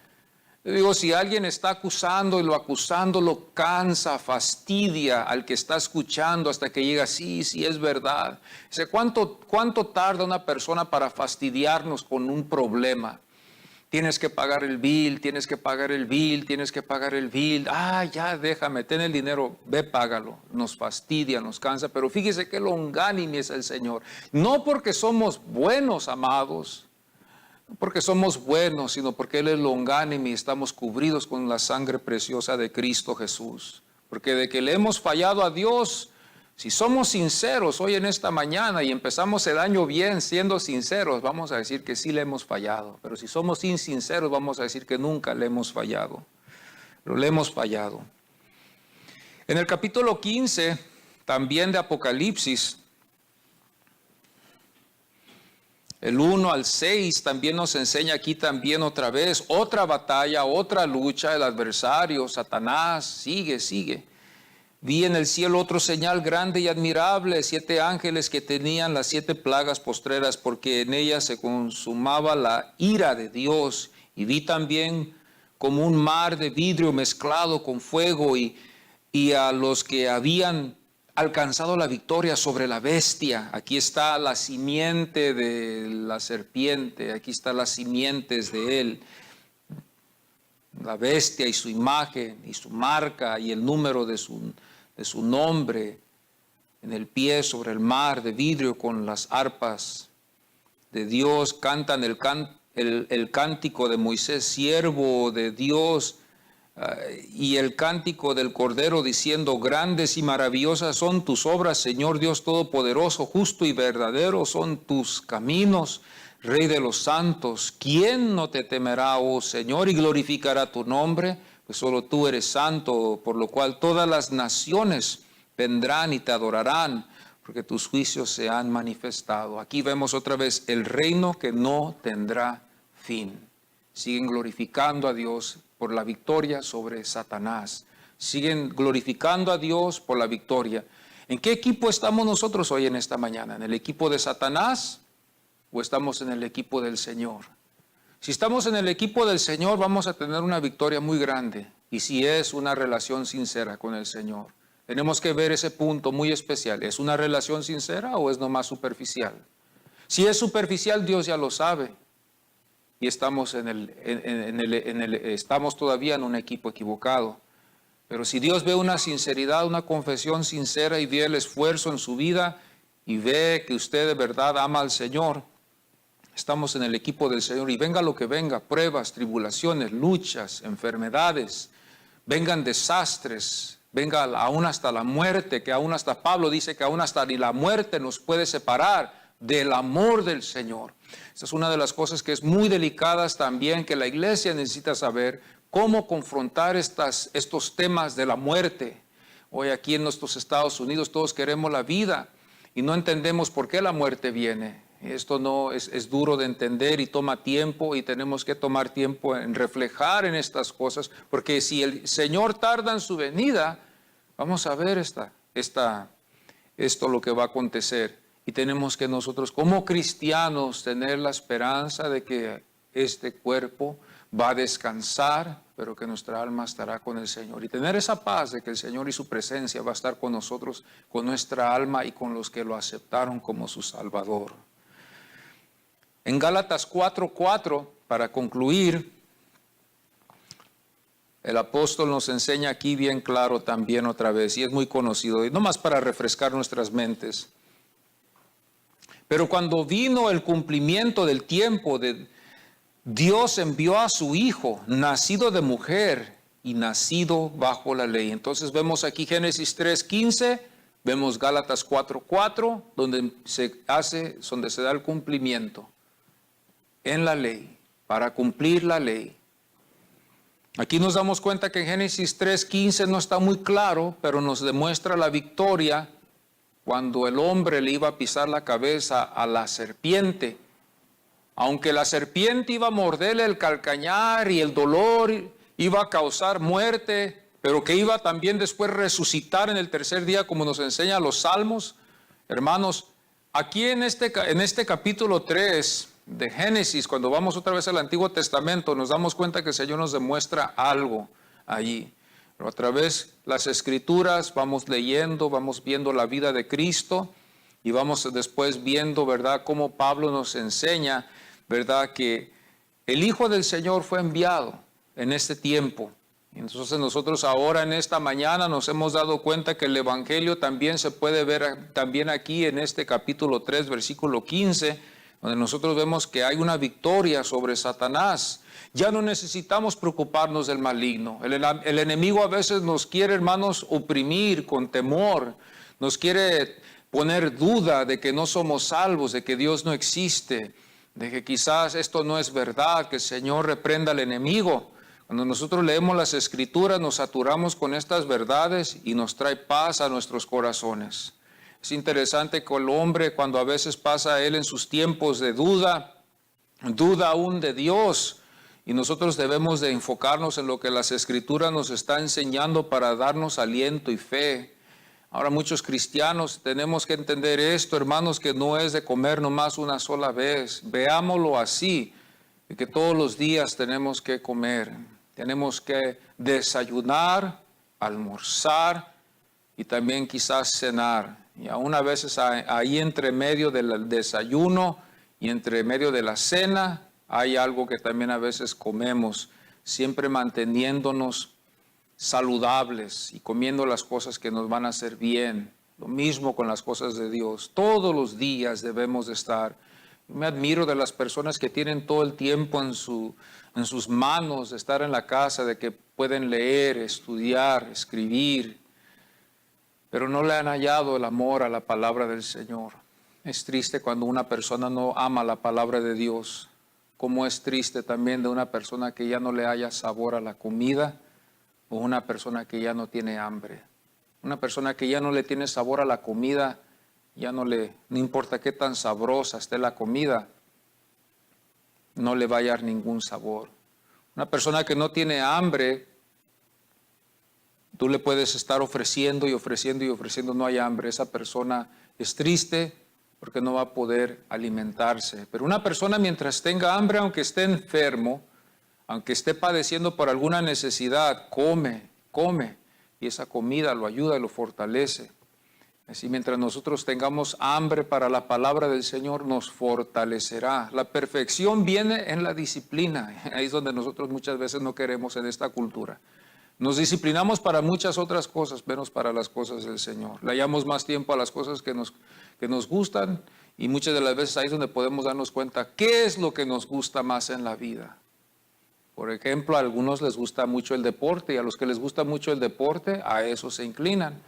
Yo digo, si alguien está acusando y lo acusando, lo cansa, fastidia al que está escuchando hasta que llega, sí, es verdad. Dice, ¿cuánto tarda una persona para fastidiarnos con un problema? Tienes que pagar el bill, tienes que pagar el bill, tienes que pagar el bill. Ah, ya déjame, ten el dinero, ve, págalo. Nos fastidia, nos cansa, pero fíjese qué longánime es el Señor. No porque somos buenos, amados, no porque somos buenos, sino porque Él es longánime y estamos cubridos con la sangre preciosa de Cristo Jesús. Porque de que le hemos fallado a Dios, si somos sinceros hoy en esta mañana y empezamos el año bien siendo sinceros, vamos a decir que sí le hemos fallado. Pero si somos insinceros, vamos a decir que nunca le hemos fallado. Pero le hemos fallado. En el capítulo 15, también de Apocalipsis, el 1 al 6 también nos enseña aquí también otra vez, otra batalla, otra lucha, el adversario, Satanás, sigue. Vi en el cielo otro señal grande y admirable, 7 ángeles que tenían las 7 plagas postreras, porque en ellas se consumaba la ira de Dios. Y vi también como un mar de vidrio mezclado con fuego y a los que habían alcanzado la victoria sobre la bestia. Aquí está la simiente de la serpiente, aquí están las simientes de él. La bestia y su imagen y su marca y el número de su nombre en el pie sobre el mar de vidrio con las arpas de Dios. Cantan el cántico de Moisés, siervo de Dios, y el cántico del Cordero diciendo, grandes y maravillosas son tus obras, Señor Dios Todopoderoso, justo y verdadero son tus caminos, Rey de los santos. ¿Quién no te temerá, oh Señor, y glorificará tu nombre? Pues solo tú eres santo, por lo cual todas las naciones vendrán y te adorarán, porque tus juicios se han manifestado. Aquí vemos otra vez el reino que no tendrá fin. Siguen glorificando a Dios por la victoria sobre Satanás. Siguen glorificando a Dios por la victoria. ¿En qué equipo estamos nosotros hoy en esta mañana? ¿En el equipo de Satanás o estamos en el equipo del Señor? Si estamos en el equipo del Señor, vamos a tener una victoria muy grande. Y si es una relación sincera con el Señor. Tenemos que ver ese punto muy especial. ¿Es una relación sincera o es nomás superficial? Si es superficial, Dios ya lo sabe. Y estamos estamos todavía en un equipo equivocado. Pero si Dios ve una sinceridad, una confesión sincera y ve el esfuerzo en su vida y ve que usted de verdad ama al Señor, estamos en el equipo del Señor. Y venga lo que venga, pruebas, tribulaciones, luchas, enfermedades, vengan desastres, venga aún hasta la muerte, que aún hasta Pablo dice que aún hasta ni la muerte nos puede separar del amor del Señor. Esta es una de las cosas que es muy delicadas también, que la iglesia necesita saber cómo confrontar estos temas de la muerte. Hoy aquí en nuestros Estados Unidos todos queremos la vida y no entendemos por qué la muerte viene. Esto no es duro de entender y toma tiempo, y tenemos que tomar tiempo en reflejar en estas cosas, porque si el Señor tarda en su venida, vamos a ver esto lo que va a acontecer. Y tenemos que nosotros como cristianos tener la esperanza de que este cuerpo va a descansar, pero que nuestra alma estará con el Señor. Y tener esa paz de que el Señor y su presencia va a estar con nosotros, con nuestra alma y con los que lo aceptaron como su Salvador. En Gálatas 4:4, para concluir, el apóstol nos enseña aquí bien claro también otra vez, y es muy conocido, y no más para refrescar nuestras mentes. Pero cuando vino el cumplimiento del tiempo, Dios envió a su Hijo, nacido de mujer y nacido bajo la ley. Entonces vemos aquí Génesis 3:15, vemos Gálatas 4:4, donde se da el cumplimiento. en la ley, para cumplir la ley. Aquí nos damos cuenta que en Génesis 3:15 no está muy claro, pero nos demuestra la victoria cuando el hombre le iba a pisar la cabeza a la serpiente. Aunque la serpiente iba a morderle el calcañar y el dolor iba a causar muerte, pero que iba también después resucitar en el tercer día, como nos enseñan los Salmos. Hermanos, aquí en este capítulo 3 de Génesis, cuando vamos otra vez al Antiguo Testamento, nos damos cuenta que el Señor nos demuestra algo allí. Pero a través de las Escrituras vamos leyendo, vamos viendo la vida de Cristo y vamos después viendo, ¿verdad?, cómo Pablo nos enseña, ¿verdad?, que el Hijo del Señor fue enviado en este tiempo. Entonces nosotros ahora en esta mañana nos hemos dado cuenta que el Evangelio también se puede ver también aquí en este capítulo 3, versículo 15, donde nosotros vemos que hay una victoria sobre Satanás. Ya no necesitamos preocuparnos del maligno. El enemigo a veces nos quiere, hermanos, oprimir con temor. Nos quiere poner duda de que no somos salvos, de que Dios no existe, de que quizás esto no es verdad, que el Señor reprenda al enemigo. Cuando nosotros leemos las Escrituras, nos saturamos con estas verdades y nos trae paz a nuestros corazones. Es interesante que el hombre, cuando a veces pasa él en sus tiempos de duda aún de Dios, y nosotros debemos de enfocarnos en lo que las Escrituras nos está enseñando para darnos aliento y fe. Ahora muchos cristianos tenemos que entender esto, hermanos, que no es de comer nomás una sola vez. Veámoslo así, que todos los días tenemos que comer. Tenemos que desayunar, almorzar y también quizás cenar. Y aún a veces ahí entre medio del desayuno y entre medio de la cena hay algo que también a veces comemos, siempre manteniéndonos saludables y comiendo las cosas que nos van a hacer bien. Lo mismo con las cosas de Dios. Todos los días debemos de estar. Me admiro de las personas que tienen todo el tiempo en sus manos de estar en la casa, de que pueden leer, estudiar, escribir, pero no le han hallado el amor a la palabra del Señor. Es triste cuando una persona no ama la palabra de Dios, como es triste también de una persona que ya no le haya sabor a la comida o una persona que ya no tiene hambre. Una persona que ya no le tiene sabor a la comida, ya no importa qué tan sabrosa esté la comida, no le va a hallar ningún sabor. Una persona que no tiene hambre, tú le puedes estar ofreciendo y ofreciendo y ofreciendo, no hay hambre. Esa persona es triste porque no va a poder alimentarse. Pero una persona mientras tenga hambre, aunque esté enfermo, aunque esté padeciendo por alguna necesidad, come, y esa comida lo ayuda y lo fortalece. Así mientras nosotros tengamos hambre para la palabra del Señor, nos fortalecerá. La perfección viene en la disciplina. Ahí es donde nosotros muchas veces no queremos en esta cultura. Nos disciplinamos para muchas otras cosas, menos para las cosas del Señor. Le hallamos más tiempo a las cosas que nos gustan y muchas de las veces ahí es donde podemos darnos cuenta qué es lo que nos gusta más en la vida. Por ejemplo, a algunos les gusta mucho el deporte y a los que les gusta mucho el deporte, a eso se inclinan.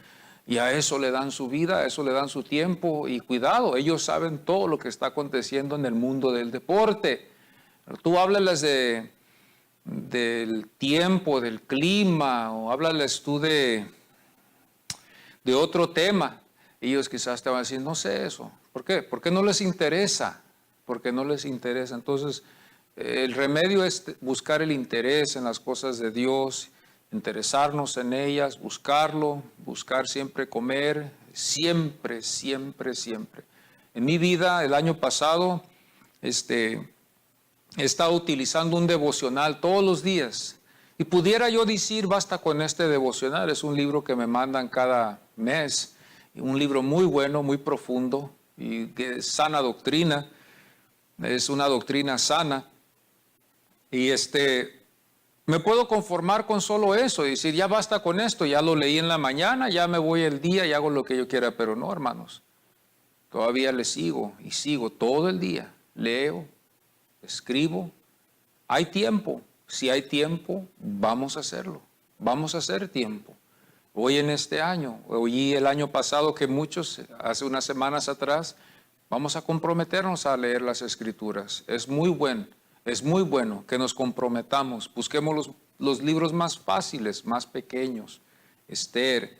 Y a eso le dan su vida, a eso le dan su tiempo y cuidado. Ellos saben todo lo que está aconteciendo en el mundo del deporte. Tú háblales del tiempo, del clima, o háblales tú de otro tema. Ellos quizás te van a decir, no sé eso. ¿Por qué? Porque no les interesa. Porque no les interesa. Entonces, el remedio es buscar el interés en las cosas de Dios, interesarnos en ellas, buscar siempre comer, siempre. En mi vida, el año pasado, he estado utilizando un devocional todos los días. Y pudiera yo decir, basta con este devocional. Es un libro que me mandan cada mes. Un libro muy bueno, muy profundo y que es sana doctrina. Es una doctrina sana. Y me puedo conformar con solo eso y decir, ya basta con esto, ya lo leí en la mañana, ya me voy el día y hago lo que yo quiera. Pero no, hermanos, todavía le sigo y sigo todo el día. Leo, escribo. Hay tiempo. Si hay tiempo, vamos a hacerlo. Vamos a hacer tiempo. Hoy en este año, oí el año pasado que muchos, hace unas semanas atrás, Vamos a comprometernos a leer las Escrituras. Es muy bueno que nos comprometamos. Busquemos los libros más fáciles, más pequeños. Esther,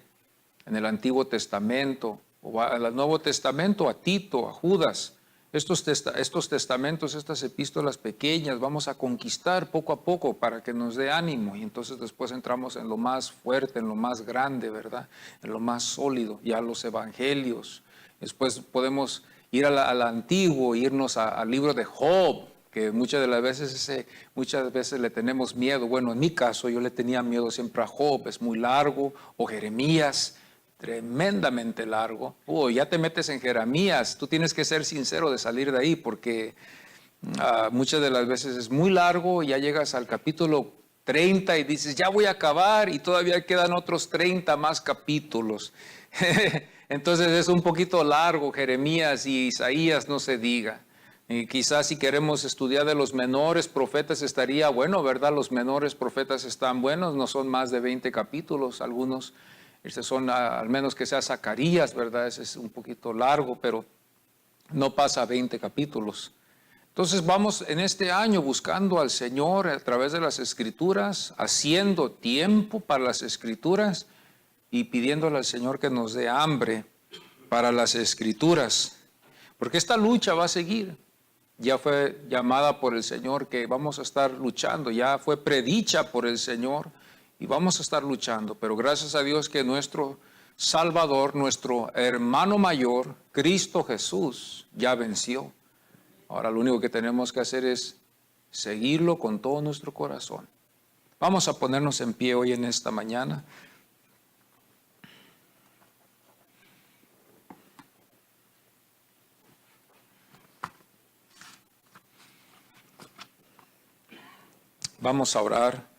en el Antiguo Testamento, o al Nuevo Testamento, a Tito, a Judas. Estos testamentos, estas epístolas pequeñas, vamos a conquistar poco a poco para que nos dé ánimo. Y entonces después entramos en lo más fuerte, en lo más grande, ¿verdad? En lo más sólido, ya los evangelios. Después podemos ir al antiguo, irnos al libro de Job, que muchas veces le tenemos miedo. Bueno, en mi caso yo le tenía miedo siempre a Job, es muy largo, o Jeremías, tremendamente largo. Ya te metes en Jeremías, tú tienes que ser sincero de salir de ahí, porque muchas de las veces es muy largo, ya llegas al capítulo 30 y dices, ya voy a acabar, y todavía quedan otros 30 más capítulos. Entonces es un poquito largo, Jeremías y Isaías, no se diga. Y quizás si queremos estudiar de los menores profetas estaría bueno, ¿verdad? Los menores profetas están buenos, no son más de 20 capítulos, algunos son, al menos que sea Zacarías, ¿verdad? Ese es un poquito largo, pero no pasa 20 capítulos. Entonces vamos en este año buscando al Señor a través de las Escrituras, haciendo tiempo para las Escrituras y pidiéndole al Señor que nos dé hambre para las Escrituras. Porque esta lucha va a seguir. Ya fue llamada por el Señor que vamos a estar luchando, ya fue predicha por el Señor y vamos a estar luchando. Pero gracias a Dios que nuestro Salvador, nuestro hermano mayor, Cristo Jesús, ya venció. Ahora lo único que tenemos que hacer es seguirlo con todo nuestro corazón. Vamos a ponernos en pie hoy en esta mañana. Vamos a orar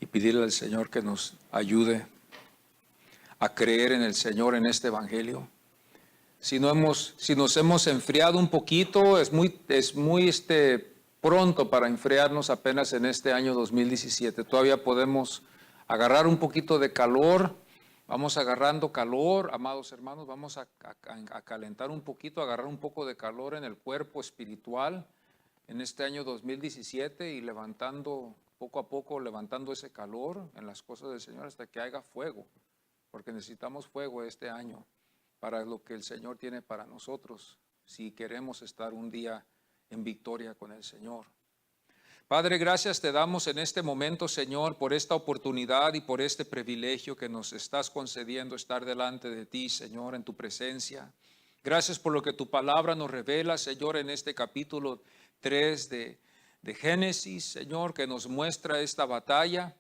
y pedirle al Señor que nos ayude a creer en el Señor en este evangelio. Si nos hemos enfriado un poquito, es muy pronto para enfriarnos apenas en este año 2017. Todavía podemos agarrar un poquito de calor. Vamos agarrando calor, amados hermanos, vamos a calentar un poquito, agarrar un poco de calor en el cuerpo espiritual en este año 2017 y levantando, poco a poco, levantando ese calor en las cosas del Señor hasta que haya fuego, porque necesitamos fuego este año para lo que el Señor tiene para nosotros, si queremos estar un día en victoria con el Señor. Padre, gracias te damos en este momento, Señor, por esta oportunidad y por este privilegio que nos estás concediendo estar delante de ti, Señor, en tu presencia. Gracias por lo que tu palabra nos revela, Señor, en este capítulo 3 de Génesis, Señor, que nos muestra esta batalla.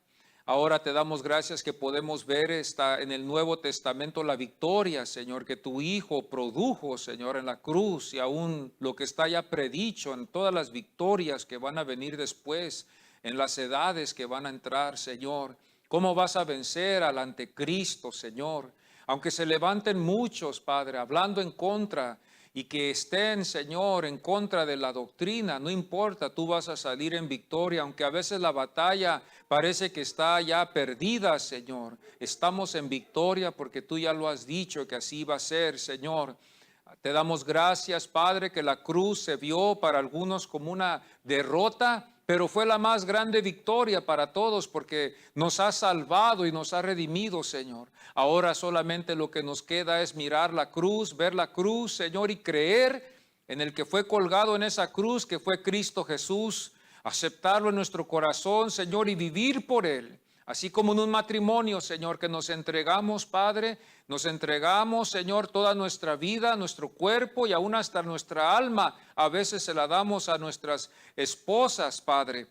Ahora te damos gracias que podemos ver en el Nuevo Testamento la victoria, Señor, que tu Hijo produjo, Señor, en la cruz, y aún lo que está ya predicho en todas las victorias que van a venir después, en las edades que van a entrar, Señor. ¿Cómo vas a vencer al anticristo, Señor? Aunque se levanten muchos, Padre, hablando en contra y que estén, Señor, en contra de la doctrina, no importa, tú vas a salir en victoria, aunque a veces la batalla parece que está ya perdida, Señor. Estamos en victoria porque tú ya lo has dicho que así va a ser, Señor. Te damos gracias, Padre, que la cruz se vio para algunos como una derrota, pero fue la más grande victoria para todos porque nos ha salvado y nos ha redimido, Señor. Ahora solamente lo que nos queda es mirar la cruz, ver la cruz, Señor, y creer en el que fue colgado en esa cruz, que fue Cristo Jesús, aceptarlo en nuestro corazón, Señor, y vivir por Él. Así como en un matrimonio, Señor, que nos entregamos, Padre, nos entregamos, Señor, toda nuestra vida, nuestro cuerpo y aún hasta nuestra alma. A veces se la damos a nuestras esposas, Padre,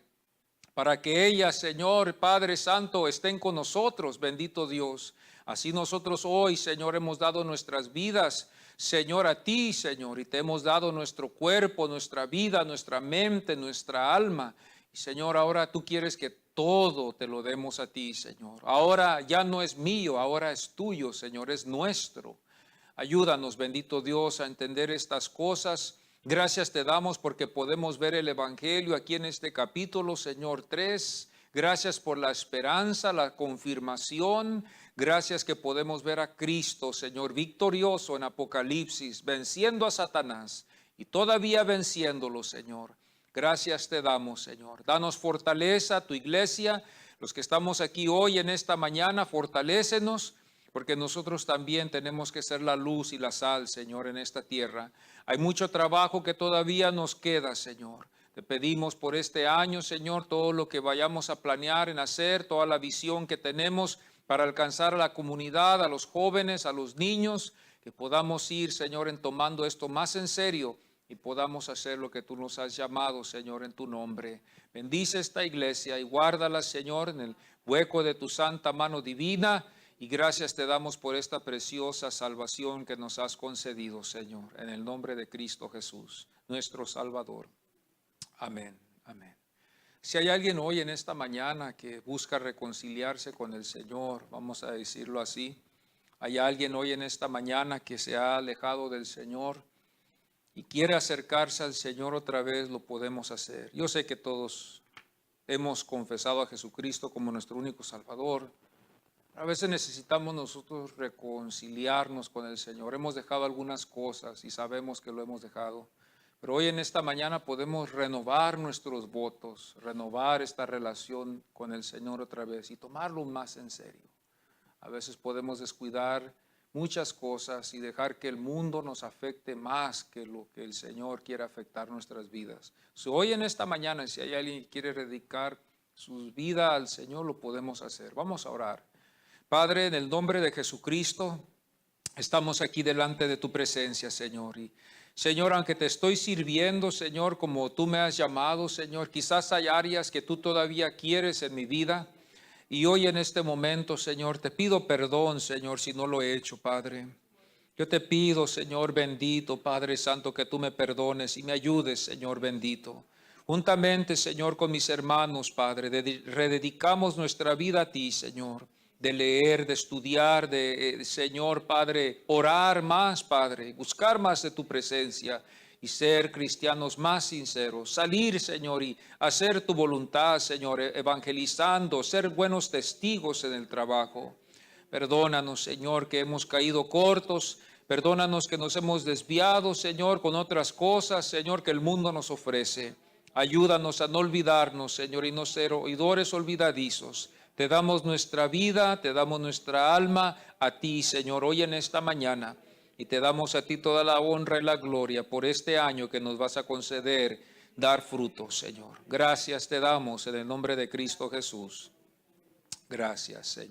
para que ellas, Señor, Padre Santo, estén con nosotros, bendito Dios. Así nosotros hoy, Señor, hemos dado nuestras vidas, Señor, a ti, Señor, y te hemos dado nuestro cuerpo, nuestra vida, nuestra mente, nuestra alma. Y Señor, ahora tú quieres que todo te lo demos a ti, Señor. Ahora ya no es mío, ahora es tuyo, Señor, es nuestro. Ayúdanos, bendito Dios, a entender estas cosas. Gracias te damos porque podemos ver el Evangelio aquí en este capítulo, Señor, 3 Gracias por la esperanza, la confirmación. Gracias que podemos ver a Cristo, Señor, victorioso en Apocalipsis, venciendo a Satanás y todavía venciéndolo, Señor. Gracias te damos, Señor. Danos fortaleza a tu iglesia. Los que estamos aquí hoy en esta mañana, fortalécenos, porque nosotros también tenemos que ser la luz y la sal, Señor, en esta tierra. Hay mucho trabajo que todavía nos queda, Señor. Te pedimos por este año, Señor, todo lo que vayamos a planear en hacer, toda la visión que tenemos para alcanzar a la comunidad, a los jóvenes, a los niños, que podamos ir, Señor, en tomando esto más en serio y podamos hacer lo que tú nos has llamado, Señor, en tu nombre. Bendice esta iglesia y guárdala, Señor, en el hueco de tu santa mano divina. Y gracias te damos por esta preciosa salvación que nos has concedido, Señor, en el nombre de Cristo Jesús, nuestro Salvador. Amén, amén. Si hay alguien hoy en esta mañana que busca reconciliarse con el Señor, vamos a decirlo así, hay alguien hoy en esta mañana que se ha alejado del Señor y quiere acercarse al Señor otra vez, lo podemos hacer. Yo sé que todos hemos confesado a Jesucristo como nuestro único Salvador. A veces necesitamos nosotros reconciliarnos con el Señor. Hemos dejado algunas cosas y sabemos que lo hemos dejado. Pero hoy en esta mañana podemos renovar nuestros votos, renovar esta relación con el Señor otra vez y tomarlo más en serio. A veces podemos descuidar muchas cosas y dejar que el mundo nos afecte más que lo que el Señor quiere afectar nuestras vidas. Hoy en esta mañana, si hay alguien que quiere dedicar su vida al Señor, lo podemos hacer. Vamos a orar. Padre, en el nombre de Jesucristo, estamos aquí delante de tu presencia, Señor. Y Señor, aunque te estoy sirviendo, Señor, como tú me has llamado, Señor, quizás hay áreas que tú todavía quieres en mi vida. Y hoy en este momento, Señor, te pido perdón, Señor, si no lo he hecho, Padre. Yo te pido, Señor bendito, Padre Santo, que tú me perdones y me ayudes, Señor bendito. Juntamente, Señor, con mis hermanos, Padre, rededicamos nuestra vida a ti, Señor. De leer, de estudiar, Señor, Padre, orar más, Padre, buscar más de tu presencia y ser cristianos más sinceros. Salir, Señor, y hacer tu voluntad, Señor, evangelizando, ser buenos testigos en el trabajo. Perdónanos, Señor, que hemos caído cortos. Perdónanos que nos hemos desviado, Señor, con otras cosas, Señor, que el mundo nos ofrece. Ayúdanos a no olvidarnos, Señor, y no ser oidores olvidadizos. Te damos nuestra vida, te damos nuestra alma a ti, Señor, hoy en esta mañana. Y te damos a ti toda la honra y la gloria por este año que nos vas a conceder dar frutos, Señor. Gracias te damos en el nombre de Cristo Jesús. Gracias, Señor.